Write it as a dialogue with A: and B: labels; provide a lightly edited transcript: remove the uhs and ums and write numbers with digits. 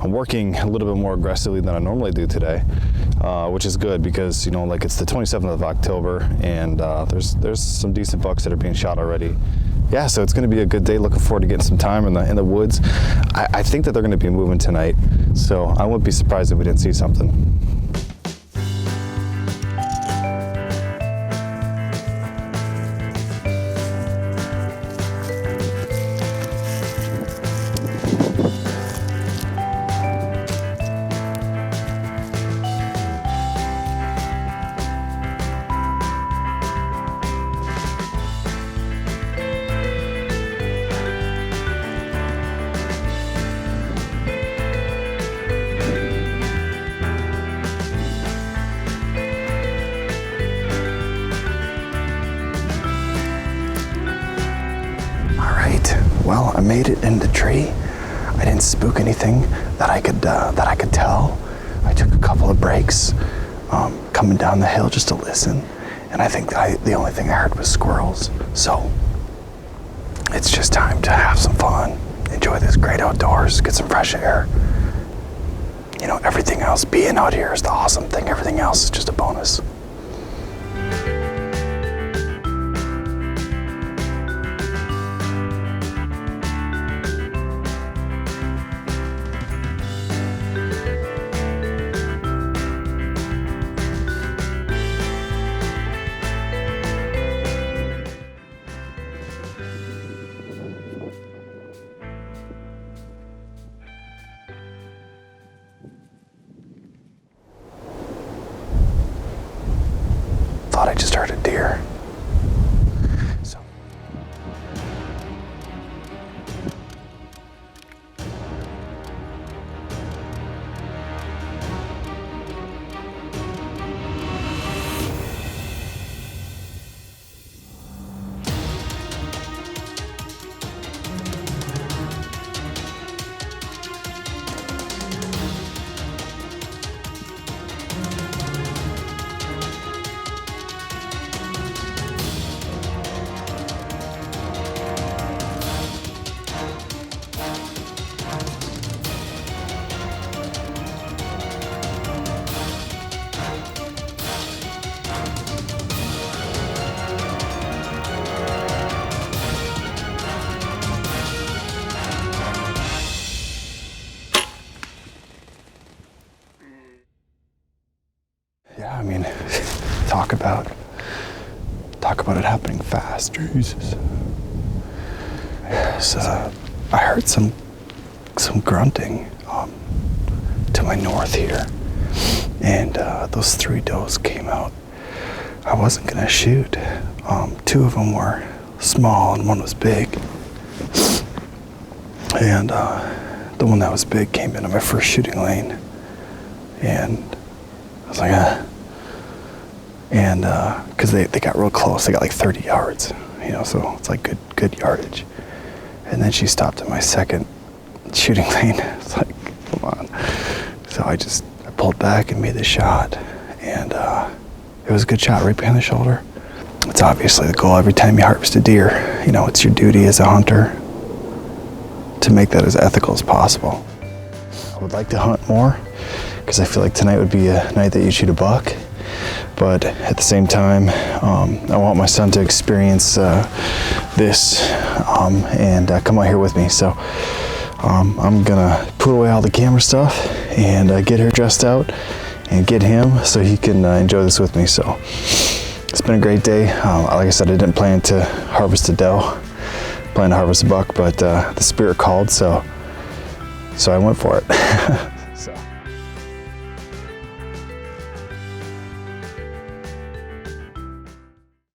A: I'm working a little bit more aggressively than I normally do today, which is good because, you know, like it's the 27th of October and there's some decent bucks that are being shot already. Yeah, so it's going to be a good day. Looking forward to getting some time in the woods. I think that they're going to be moving tonight, so I wouldn't be surprised if we didn't see something. Well, I made it in the tree. I didn't spook anything that I could tell. I took a couple of breaks coming down the hill just to listen, and I think the only thing I heard was squirrels. So it's just time to have some fun, enjoy this great outdoors, get some fresh air. You know, everything else, being out here is the awesome thing. Everything else is just a bonus. Thought I just heard a deer. So. Yeah, I mean, talk about it happening fast. Jesus. So, I heard some grunting to my north here, and those 3 does came out. I wasn't gonna shoot. 2 of them were small and 1 was big, and the one that was big came into my first shooting lane, and I was like, and because they got real close, they got like 30 yards, you know, so it's like good yardage. And then she stopped in my second shooting lane. It's like, come on. So I pulled back and made the shot, and it was a good shot right behind the shoulder. It's obviously the goal every time you harvest a deer. You know, it's your duty as a hunter to make that as ethical as possible. I would like to hunt more, because I feel like tonight would be a night that you shoot a buck. But at the same time, I want my son to experience this and come out here with me. So I'm gonna put away all the camera stuff and get her dressed out and get him so he can enjoy this with me. So it's been a great day. Like I said, I didn't plan to harvest a doe, plan to harvest a buck, but the spirit called, so I went for it.